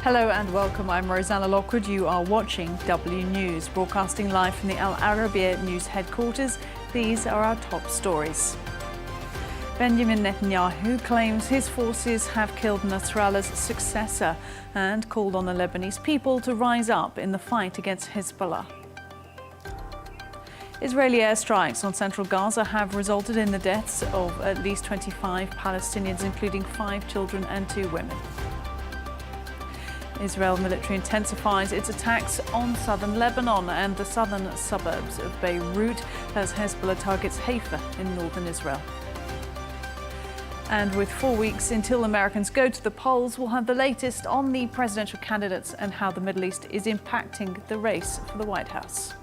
Hello and welcome. I'm Rosanna Lockwood. You are watching W News, broadcasting live from the Al Arabiya News headquarters. These are our top stories. Benjamin Netanyahu claims his forces have killed Nasrallah's successor and called on the Lebanese people to rise up in the fight against Hezbollah. Israeli airstrikes on central Gaza have resulted in the deaths of at least 25 Palestinians, including 5 children and 2 women. Israel military intensifies its attacks on southern Lebanon and the southern suburbs of Beirut as Hezbollah targets Haifa in northern Israel. And with 4 weeks until Americans go to the polls, we'll have the latest on the presidential candidates and how the Middle East is impacting the race for the White House.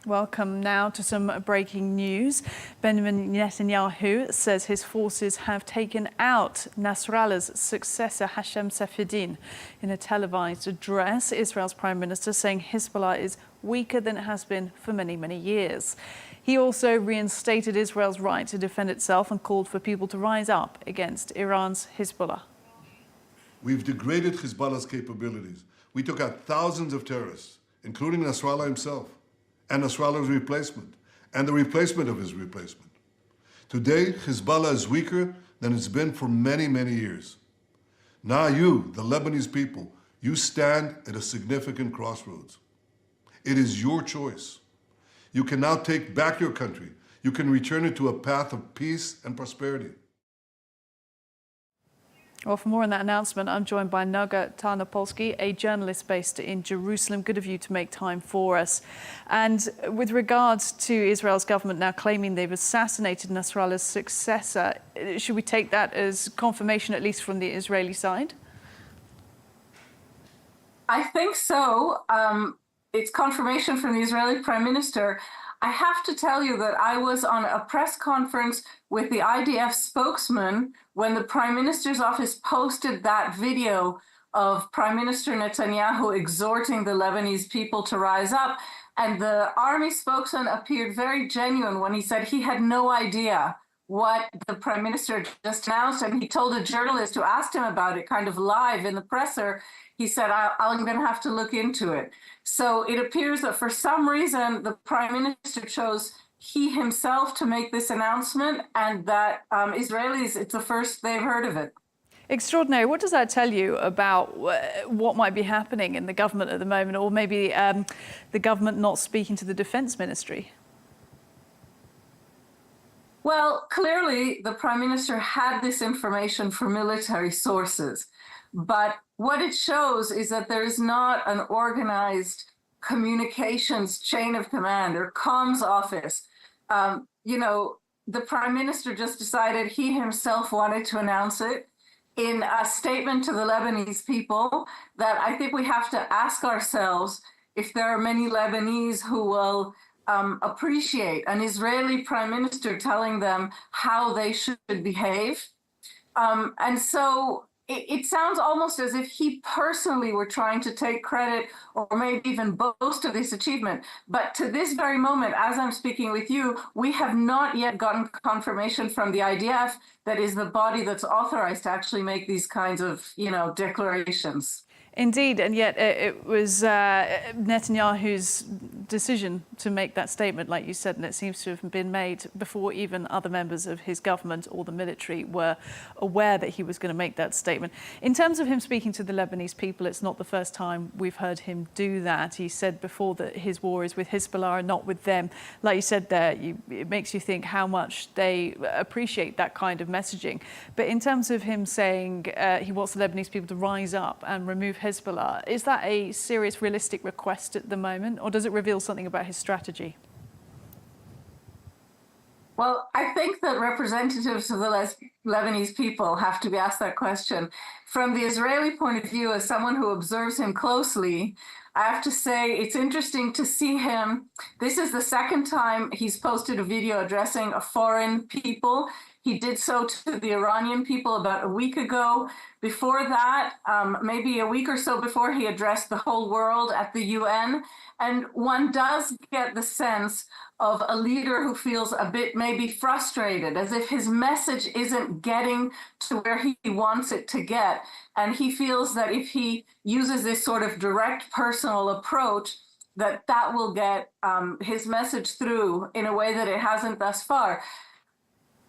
Welcome now to some breaking news. Benjamin Netanyahu says his forces have taken out Nasrallah's successor, Hashem Safieddine. In a televised address, Israel's Prime Minister saying Hezbollah is weaker than it has been for many, many years. He also reinstated Israel's right to defend itself and called for people to rise up against Iran's Hezbollah. We've degraded Hezbollah's capabilities. We took out thousands of terrorists, including Nasrallah himself, and Nasrallah's replacement, and the replacement of his replacement. Today, Hezbollah is weaker than it's been for many, many years. Now you, the Lebanese people, you stand at a significant crossroads. It is your choice. You can now take back your country. You can return it to a path of peace and prosperity. Well, for more on that announcement, I'm joined by Noga Tarnopolsky, a journalist based in Jerusalem. Good of you to make time for us. And with regards to Israel's government now claiming they've assassinated Nasrallah's successor, should we take that as confirmation, at least from the Israeli side? I think so. It's confirmation from the Israeli Prime Minister. I have to tell you that I was on a press conference with the IDF spokesman when the Prime Minister's office posted that video of Prime Minister Netanyahu exhorting the Lebanese people to rise up. And the army spokesman appeared very genuine when he said he had no idea what the Prime Minister just announced. And he told a journalist who asked him about it kind of live in the presser, he said, I'm going to have to look into it. So it appears that for some reason, the Prime Minister chose he himself to make this announcement, and that Israelis, it's the first they've heard of it. Extraordinary. What does that tell you about what might be happening in the government at the moment, or maybe the government not speaking to the Defence Ministry? Well, clearly, the Prime Minister had this information from military sources. But what it shows is that there is not an organized communications chain of command or comms office. The Prime Minister just decided he himself wanted to announce it in a statement to the Lebanese people that I think we have to ask ourselves if there are many Lebanese who will appreciate an Israeli Prime Minister telling them how they should behave. And so it sounds almost as if he personally were trying to take credit or maybe even boast of this achievement. But to this very moment, as I'm speaking with you, we have not yet gotten confirmation from the IDF, that is the body that's authorized to actually make these kinds of, declarations. Indeed, and yet it was Netanyahu's decision to make that statement, like you said, and it seems to have been made before even other members of his government or the military were aware that he was going to make that statement. In terms of him speaking to the Lebanese people, it's not the first time we've heard him do that. He said before that his war is with Hezbollah and not with them. Like you said there, it makes you think how much they appreciate that kind of messaging. But in terms of him saying he wants the Lebanese people to rise up and remove Hezbollah, is that a serious, realistic request at the moment, or does it reveal something about his strategy? Well, I think that representatives of the Lebanese people have to be asked that question. From the Israeli point of view, as someone who observes him closely, I have to say it's interesting to see him. This is the second time he's posted a video addressing a foreign people. He did so to the Iranian people about a week ago. Before that, maybe a week or so before, he addressed the whole world at the UN. And one does get the sense of a leader who feels a bit maybe frustrated, as if his message isn't getting to where he wants it to get. And he feels that if he uses this sort of direct personal approach, that will get his message through in a way that it hasn't thus far.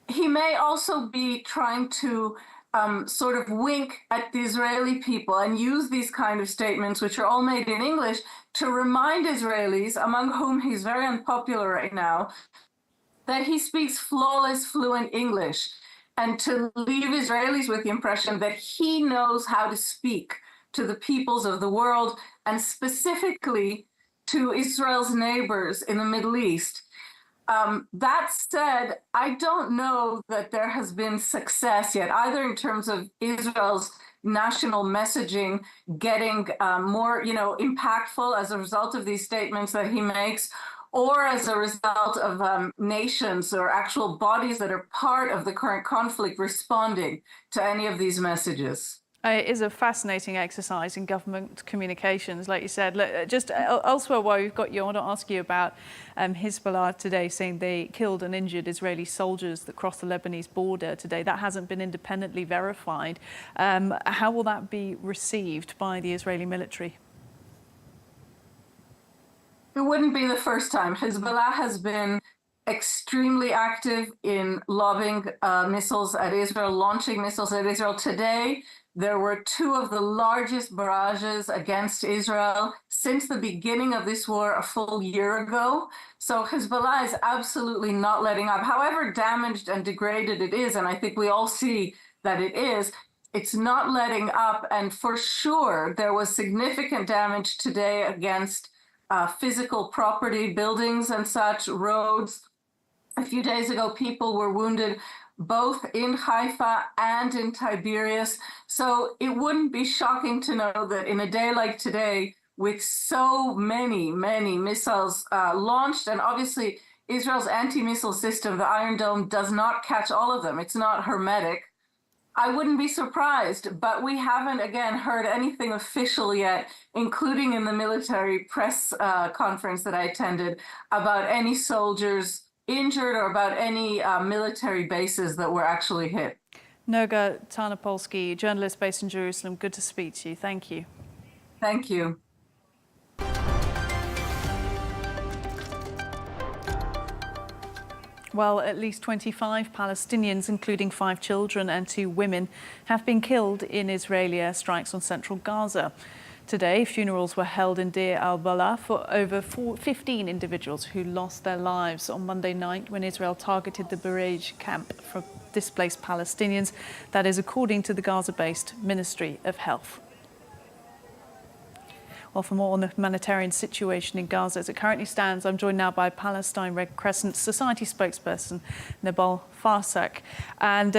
He may also be trying to sort of wink at the Israeli people and use these kind of statements, which are all made in English, to remind Israelis, among whom he's very unpopular right now, that he speaks flawless, fluent English, and to leave Israelis with the impression that he knows how to speak to the peoples of the world, and specifically to Israel's neighbors in the Middle East. That said, I don't know that there has been success yet, either in terms of Israel's national messaging getting more, impactful as a result of these statements that he makes, or as a result of nations or actual bodies that are part of the current conflict responding to any of these messages. It is a fascinating exercise in government communications, like you said. Just elsewhere, while we've got you, I want to ask you about Hezbollah today saying they killed and injured Israeli soldiers that crossed the Lebanese border today. That hasn't been independently verified. How will that be received by the Israeli military? It wouldn't be the first time. Hezbollah has been extremely active in lobbing missiles at Israel, launching missiles at Israel. Today, there were two of the largest barrages against Israel since the beginning of this war a full year ago. So Hezbollah is absolutely not letting up. However damaged and degraded it is, and I think we all see that it is, it's not letting up. And for sure, there was significant damage today against physical property, buildings and such, roads. A few days ago, people were wounded both in Haifa and in Tiberias. So it wouldn't be shocking to know that in a day like today, with so many missiles launched, and obviously Israel's anti-missile system, the Iron Dome, does not catch all of them. It's not hermetic. I wouldn't be surprised, but we haven't, again, heard anything official yet, including in the military press conference that I attended, about any soldiers injured or about any military bases that were actually hit. Noga Tarnopolsky, journalist based in Jerusalem, good to speak to you. Thank you. Thank you. Well, at least 25 Palestinians, including 5 children and 2 women, have been killed in Israeli airstrikes on central Gaza. Today, funerals were held in Deir al-Balah for over 15 individuals who lost their lives on Monday night when Israel targeted the barrage camp for displaced Palestinians. That is according to the Gaza-based Ministry of Health. Well, for more on the humanitarian situation in Gaza as it currently stands, I'm joined now by Palestine Red Crescent Society spokesperson Nebal Farsakh. And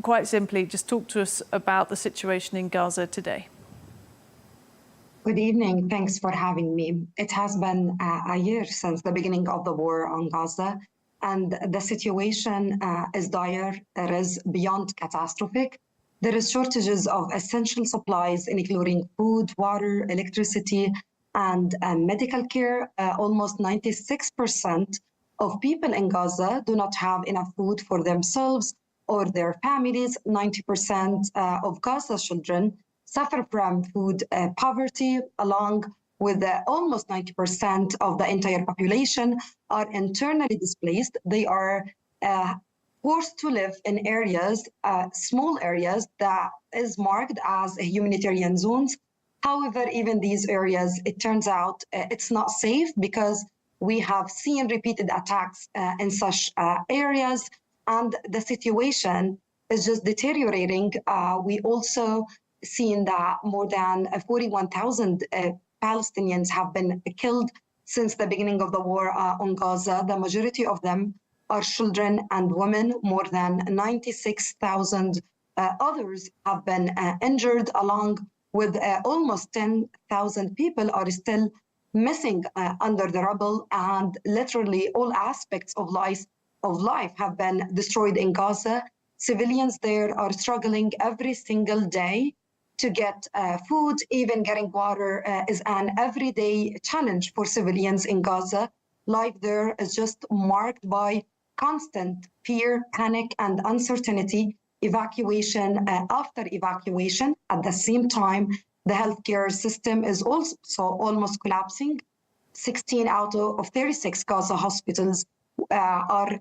quite simply, just talk to us about the situation in Gaza today. Good evening. Thanks for having me. It has been a year since the beginning of the war on Gaza, and the situation is dire. It is beyond catastrophic. There is shortages of essential supplies, including food, water, electricity, and medical care. Almost 96% of people in Gaza do not have enough food for themselves or their families. 90% of Gaza's children suffer from food poverty, along with almost 90% of the entire population are internally displaced. They are forced to live in areas, small areas that is marked as humanitarian zones. However, even these areas, it turns out it's not safe because we have seen repeated attacks in such areas, and the situation is just deteriorating. We also seen that more than 41,000 Palestinians have been killed since the beginning of the war on Gaza. The majority of them are children and women. More than 96,000 others have been injured, along with almost 10,000 people are still missing under the rubble, and literally all aspects of life of life have been destroyed in Gaza. Civilians there are struggling every single day to get food. Even getting water is an everyday challenge for civilians in Gaza. Life there is just marked by constant fear, panic, and uncertainty, evacuation after evacuation. At the same time, the healthcare system is also almost collapsing. 16 out of 36 Gaza hospitals are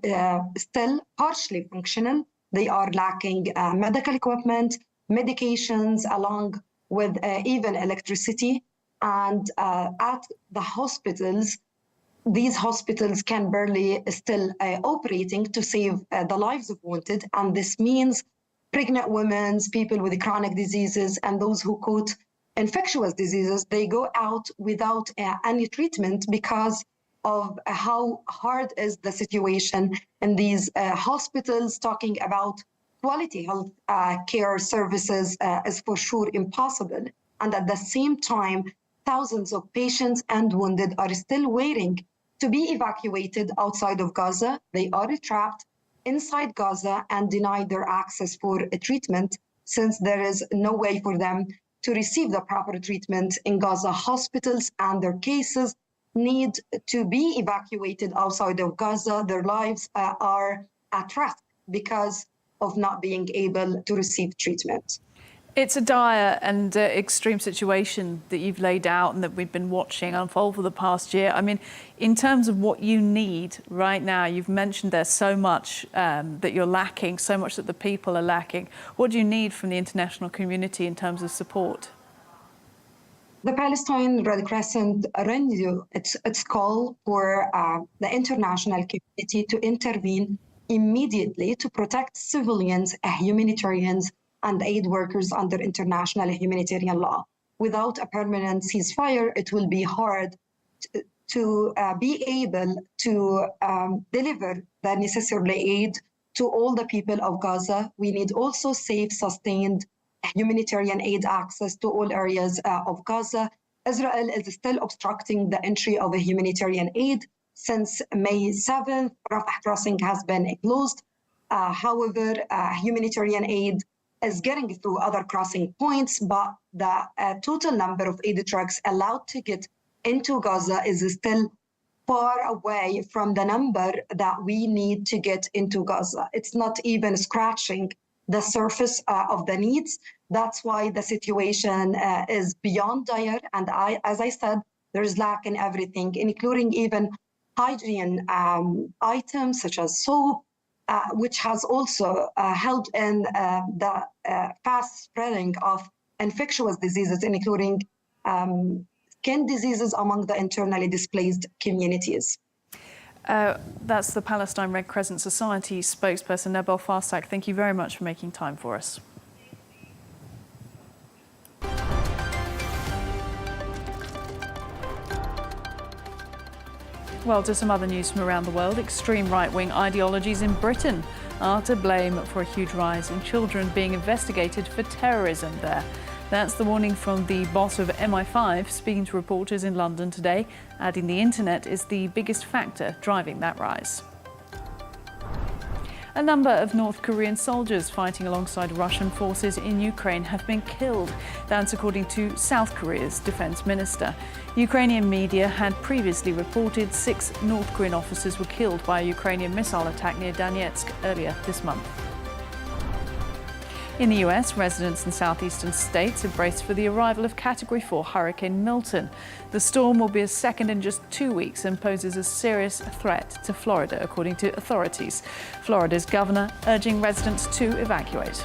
still partially functional. They are lacking medical equipment, medications, along with even electricity. And at the hospitals, these hospitals can barely still operating to save the lives of wounded. And this means pregnant women, people with chronic diseases, and those who caught infectious diseases, they go out without any treatment because of how hard is the situation in these hospitals. Talking about quality health care services is for sure impossible. And at the same time, thousands of patients and wounded are still waiting to be evacuated outside of Gaza. They are trapped inside Gaza and denied their access for treatment, since there is no way for them to receive the proper treatment in Gaza hospitals, and their cases need to be evacuated outside of Gaza. Their lives are at risk because of not being able to receive treatment. It's a dire and extreme situation that you've laid out and that we've been watching unfold for the past year. I mean, in terms of what you need right now, you've mentioned there's so much that you're lacking, so much that the people are lacking. What do you need from the international community in terms of support? The Palestine Red Crescent renewed its call for the international community to intervene immediately to protect civilians, humanitarians, and aid workers under international humanitarian law. Without a permanent ceasefire, it will be hard to be able to deliver the necessary aid to all the people of Gaza. We need also safe, sustained humanitarian aid access to all areas of Gaza. Israel is still obstructing the entry of a humanitarian aid. Since May 7th, Rafah crossing has been closed. However, humanitarian aid is getting through other crossing points, but the total number of aid trucks allowed to get into Gaza is still far away from the number that we need to get into Gaza. It's not even scratching the surface of the needs. That's why the situation is beyond dire. And as I said, there is lack in everything, including even hygiene items such as soap, which has also helped in the fast spreading of infectious diseases, including skin diseases among the internally displaced communities. That's the Palestine Red Crescent Society spokesperson, Nebal Farsakh. Thank you very much for making time for us. Well, to some other news from around the world, extreme right-wing ideologies in Britain are to blame for a huge rise in children being investigated for terrorism there. That's the warning from the boss of MI5 speaking to reporters in London today, adding the internet is the biggest factor driving that rise. A number of North Korean soldiers fighting alongside Russian forces in Ukraine have been killed. That's according to South Korea's defense minister. Ukrainian media had previously reported 6 North Korean officers were killed by a Ukrainian missile attack near Donetsk earlier this month. In the US, residents in southeastern states have braced for the arrival of Category 4 Hurricane Milton. The storm will be a second in just 2 weeks and poses a serious threat to Florida, according to authorities. Florida's governor urging residents to evacuate.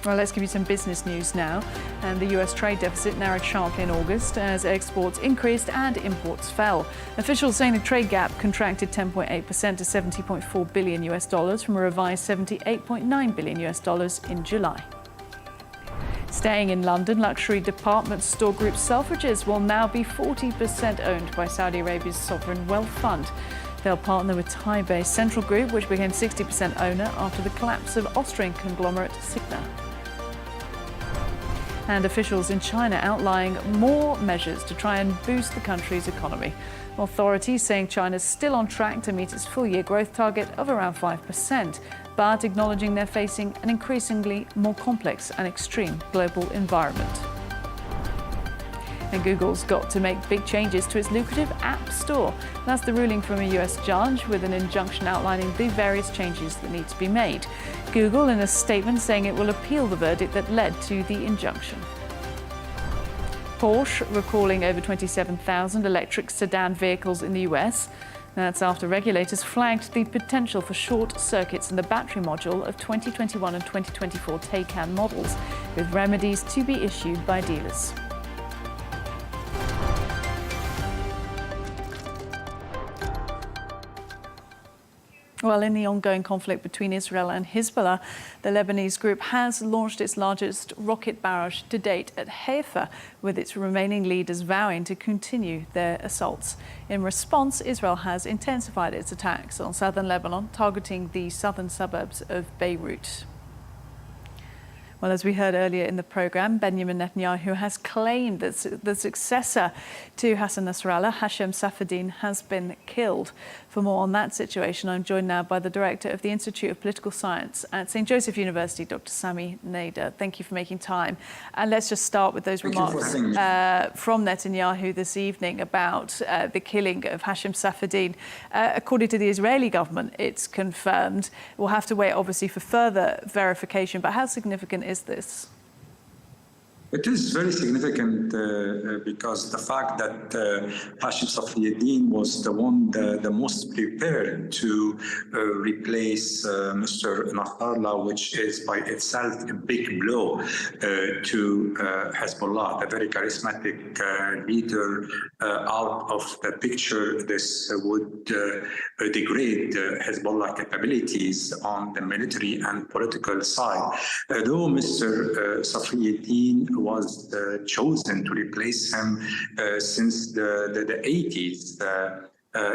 Well, let's give you some business news now. And the US trade deficit narrowed sharply in August as exports increased and imports fell. Officials saying the trade gap contracted 10.8% to $70.4 billion from a revised $78.9 billion in July. Staying in London, luxury department store group Selfridges will now be 40% owned by Saudi Arabia's sovereign wealth fund. They'll partner with Thai-based Central Group, which became 60% owner after the collapse of Austrian conglomerate Signa. And officials in China outlining more measures to try and boost the country's economy. Authorities saying China's still on track to meet its full-year growth target of around 5%, but acknowledging they're facing an increasingly more complex and extreme global environment. And Google's got to make big changes to its lucrative App Store. That's the ruling from a US judge with an injunction outlining the various changes that need to be made. Google in a statement saying it will appeal the verdict that led to the injunction. Porsche recalling over 27,000 electric sedan vehicles in the US. That's after regulators flagged the potential for short circuits in the battery module of 2021 and 2024 Taycan models, with remedies to be issued by dealers. Well, in the ongoing conflict between Israel and Hezbollah, the Lebanese group has launched its largest rocket barrage to date at Haifa, with its remaining leaders vowing to continue their assaults. In response, Israel has intensified its attacks on southern Lebanon, targeting the southern suburbs of Beirut. Well, as we heard earlier in the programme, Benjamin Netanyahu has claimed that the successor to Hassan Nasrallah, Hashem Safieddine, has been killed. For more on that situation, I'm joined now by the Director of the Institute of Political Science at St. Joseph University, Dr. Sami Nader. Thank you for making time. And let's just start with those remarks from Netanyahu this evening about the killing of Hashem Safieddine. According to the Israeli government, it's confirmed. We'll have to wait, obviously, for further verification. But how significant is this? It is very significant because the fact that Hashem Safieddine was the most prepared to replace Mr. Nasrallah, which is by itself a big blow to Hezbollah, the very charismatic leader out of the picture. This would degrade Hezbollah capabilities on the military and political side. Though Mr. Safieddine was chosen to replace him since the 80s.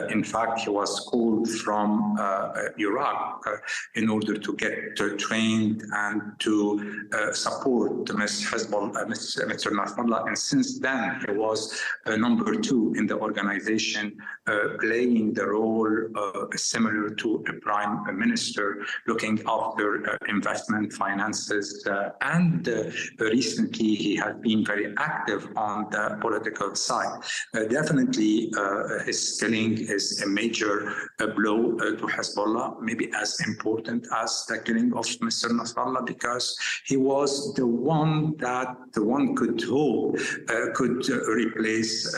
In fact, he was called from Iraq in order to get trained and to support Mr. Nasrallah. And since then, he was number 2 in the organization, playing the role similar to a prime minister, looking after investment finances. And recently, he has been very active on the political side. Definitely, his killing is a major blow to Hezbollah, maybe as important as the killing of Mr. Nasrallah, because he was the one that one could hope could replace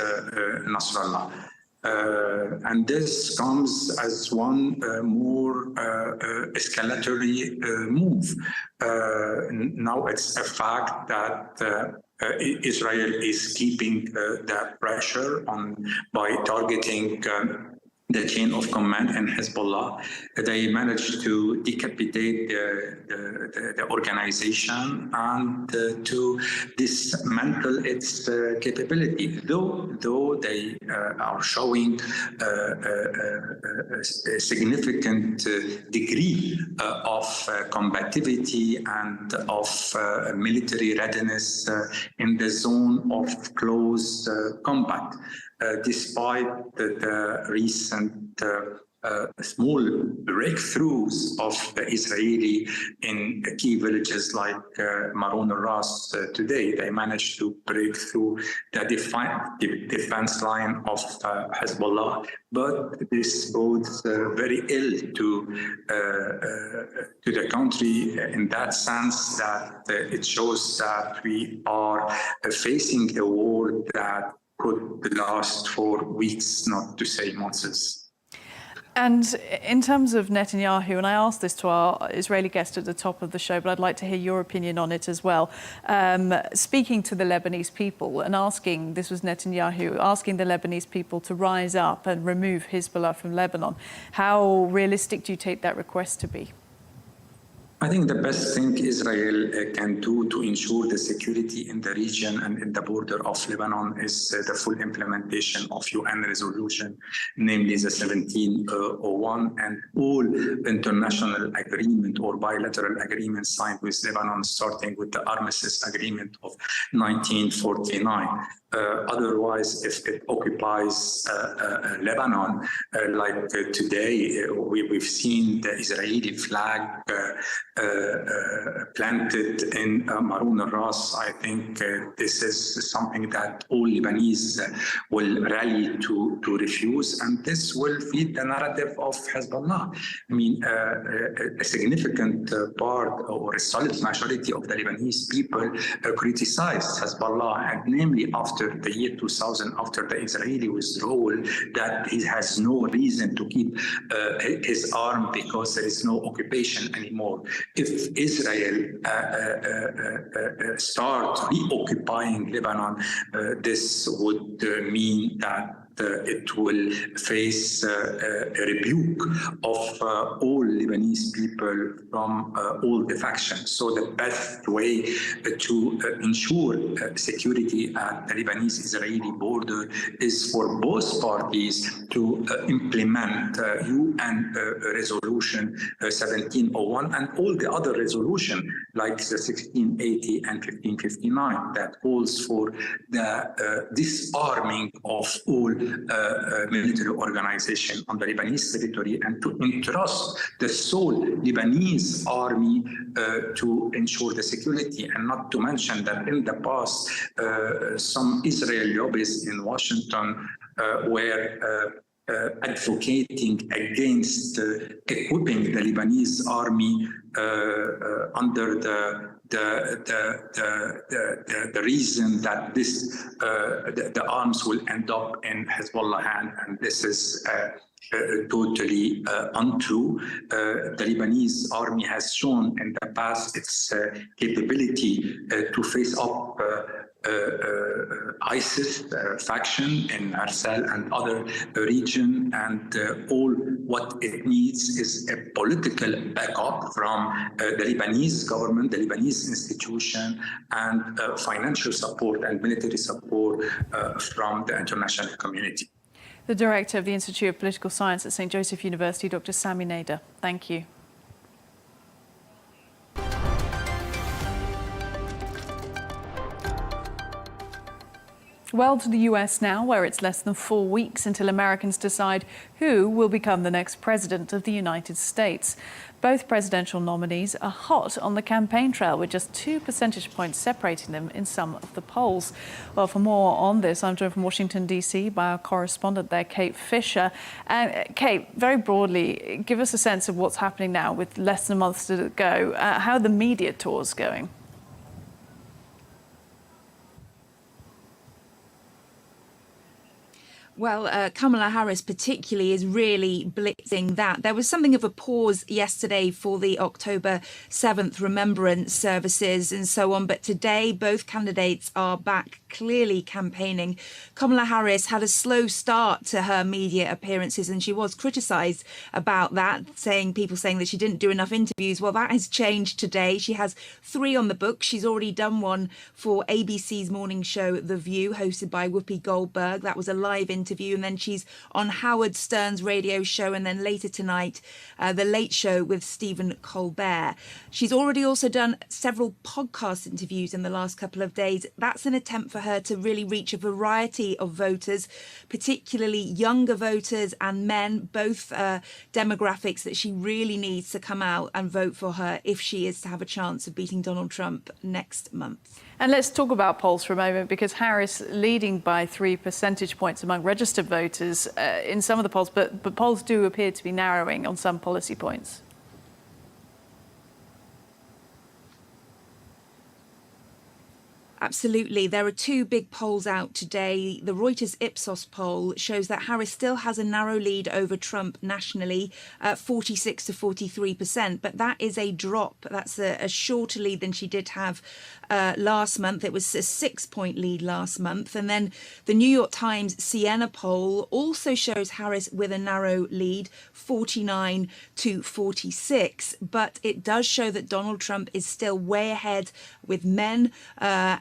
Nasrallah. And this comes as one more escalatory move. Now it's a fact that Israel is keeping the pressure on by targeting the chain of command in Hezbollah. They managed to decapitate the organization and to dismantle its capability. Though they are showing a significant degree of combativity and of military readiness in the zone of close combat. Despite the recent small breakthroughs of the Israeli in key villages like Maroun al-Ras today, they managed to break through the defense line of Hezbollah. But this bodes very ill to the country in that sense that it shows that we are facing a war that could last for weeks, not to say months. And in terms of Netanyahu, and I asked this to our Israeli guest at the top of the show, but I'd like to hear your opinion on it as well. Speaking to the Lebanese people and asking, this was Netanyahu, asking the Lebanese people to rise up and remove Hezbollah from Lebanon. How realistic do you take that request to be? I think the best thing Israel can do to ensure the security in the region and in the border of Lebanon is the full implementation of UN resolution, namely the 1701, and all international agreement or bilateral agreements signed with Lebanon, starting with the Armistice Agreement of 1949. Otherwise, if it occupies Lebanon, like today, we've seen the Israeli flag planted in Maroun al-Ras. I think this is something that all Lebanese will rally to refuse, and this will feed the narrative of Hezbollah. I mean, a significant part or a solid majority of the Lebanese people criticized Hezbollah, and namely after the year 2000, after the Israeli withdrawal, that he has no reason to keep his arm because there is no occupation anymore. If Israel start reoccupying Lebanon, this would mean that it will face a rebuke of all Lebanese people from all the factions. So the best way to ensure security at the Lebanese-Israeli border is for both parties to implement UN resolution 1701 and all the other resolutions like the 1680 and 1559 that calls for the disarming of all military organization on the Lebanese territory and to entrust the sole Lebanese army to ensure the security, and not to mention that in the past some Israeli lobbyists in Washington were advocating against equipping the Lebanese army under the reason that the arms will end up in Hezbollah hand, and this is totally untrue. The Lebanese army has shown in the past its capability to face up ISIS faction in Arsal and other region, and all what it needs is a political backup from the Lebanese government, the Lebanese institution, and financial support and military support from the international community. The Director of the Institute of Political Science at St. Joseph University, Dr. Sami Nader. Thank you. Well, to the US now, where it's less than 4 weeks until Americans decide who will become the next president of the United States. Both presidential nominees are hot on the campaign trail, with just 2 percentage points separating them in some of the polls. Well, for more on this, I'm joined from Washington, D.C. by our correspondent there, Kate Fisher. Kate, very broadly, give us a sense of what's happening now with less than a month to go. How are the media tours going? Well, Kamala Harris particularly is really blitzing that. There was something of a pause yesterday for the October 7th remembrance services and so on. But today, both candidates are back clearly campaigning. Kamala Harris had a slow start to her media appearances, and she was criticised about that, people saying that she didn't do enough interviews. Well, that has changed today. She has 3 on the book. She's already done one for ABC's morning show, The View, hosted by Whoopi Goldberg. That was a live interview. And then she's on Howard Stern's radio show, and then later tonight, The Late Show with Stephen Colbert. She's already also done several podcast interviews in the last couple of days. That's an attempt for her to really reach a variety of voters, particularly younger voters and men, both demographics that she really needs to come out and vote for her if she is to have a chance of beating Donald Trump next month. And let's talk about polls for a moment, because Harris leading by 3 percentage points among registered voters in some of the polls, but polls do appear to be narrowing on some policy points. Absolutely. There are two big polls out today. The Reuters Ipsos poll shows that Harris still has a narrow lead over Trump nationally, 46 to 43%. But that is a drop. That's a shorter lead than she did have last month. It was a 6-point lead last month. And then the New York Times Siena poll also shows Harris with a narrow lead, 49 to 46. But it does show that Donald Trump is still way ahead with men,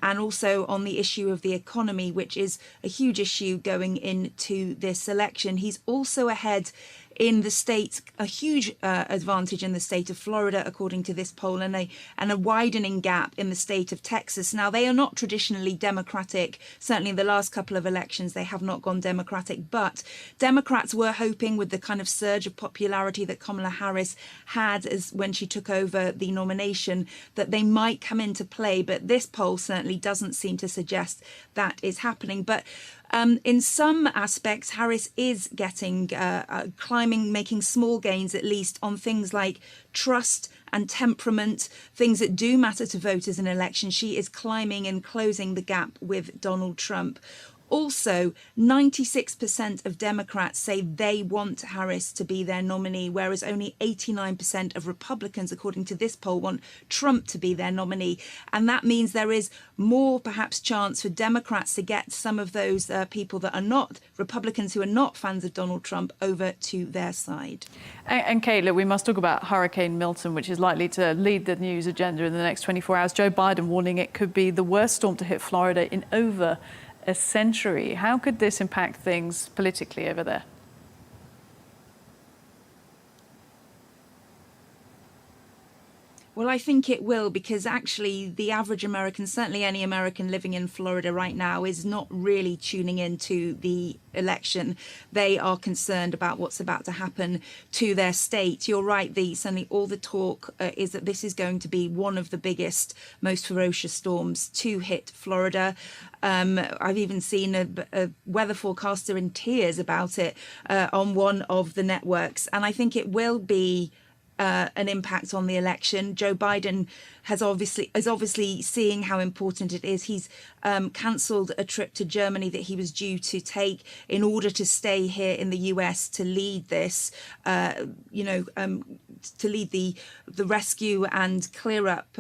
and also on the issue of the economy, which is a huge issue going into this election. He's also ahead in the state, a huge advantage in the state of Florida, according to this poll, and a widening gap in the state of Texas. Now, they are not traditionally Democratic. Certainly in the last couple of elections, they have not gone Democratic. But Democrats were hoping, with the kind of surge of popularity that Kamala Harris had as when she took over the nomination, that they might come into play. But this poll certainly doesn't seem to suggest that is happening. But in some aspects, Harris is getting climbing, making small gains, at least on things like trust and temperament, things that do matter to voters in elections. She is climbing and closing the gap with Donald Trump. Also, 96% of Democrats say they want Harris to be their nominee, whereas only 89% of Republicans, according to this poll, want Trump to be their nominee. And that means there is more, perhaps, chance for Democrats to get some of those people that are not Republicans, who are not fans of Donald Trump, over to their side. And Kate, look, we must talk about Hurricane Milton, which is likely to lead the news agenda in the next 24 hours. Joe Biden warning it could be the worst storm to hit Florida in over a century. How could this impact things politically over there? Well, I think it will, because actually the average American, certainly any American living in Florida right now, is not really tuning into the election. They are concerned about what's about to happen to their state. You're right, certainly all the talk is that this is going to be one of the biggest, most ferocious storms to hit Florida. I've even seen a weather forecaster in tears about it on one of the networks. And I think it will be an impact on the election. Joe Biden is obviously seeing how important it is. He's cancelled a trip to Germany that he was due to take in order to stay here in the US to lead this, to lead the rescue and clear up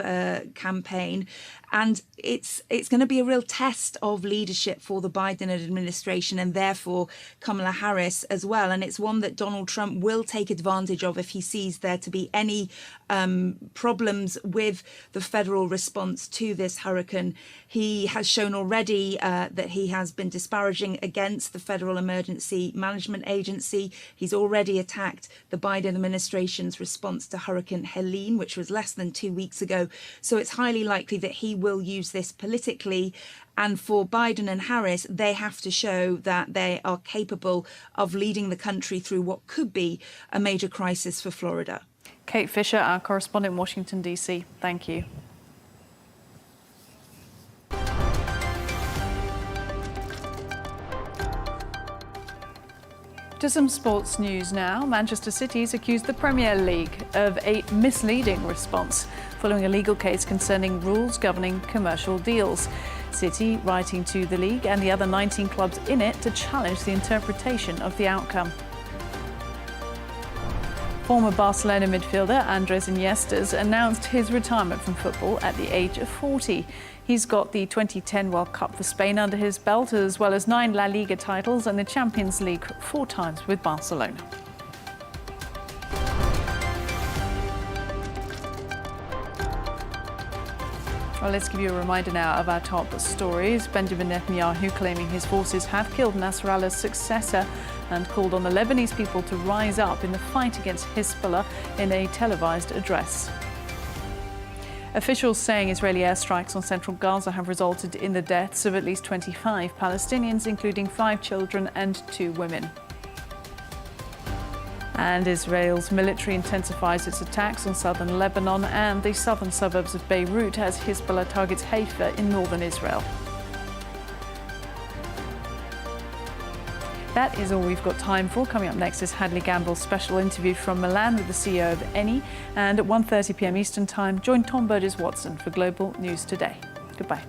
campaign. And it's going to be a real test of leadership for the Biden administration, and therefore Kamala Harris as well. And it's one that Donald Trump will take advantage of if he sees there to be any problems with the federal response to this hurricane. He has shown already that he has been disparaging against the Federal Emergency Management Agency. He's already attacked the Biden administration's response to Hurricane Helene, which was less than 2 weeks ago. So it's highly likely that he will use this politically. And for Biden and Harris, they have to show that they are capable of leading the country through what could be a major crisis for Florida. Kate Fisher, our correspondent in Washington, D.C. Thank you. To some sports news now. Manchester City's accused the Premier League of a misleading response following a legal case concerning rules governing commercial deals. City writing to the league and the other 19 clubs in it to challenge the interpretation of the outcome. Former Barcelona midfielder Andres Iniesta announced his retirement from football at the age of 40. He's got the 2010 World Cup for Spain under his belt, as well as 9 La Liga titles and the Champions League 4 times with Barcelona. Well, let's give you a reminder now of our top stories. Benjamin Netanyahu claiming his forces have killed Nasrallah's successor and called on the Lebanese people to rise up in the fight against Hezbollah in a televised address. Officials saying Israeli airstrikes on central Gaza have resulted in the deaths of at least 25 Palestinians, including 5 children and 2 women. And Israel's military intensifies its attacks on southern Lebanon and the southern suburbs of Beirut as Hezbollah targets Haifa in northern Israel. That is all we've got time for. Coming up next is Hadley Gamble's special interview from Milan with the CEO of Eni. And at 1:30 p.m. Eastern Time, join Tom Burgess-Watson for Global News Today. Goodbye.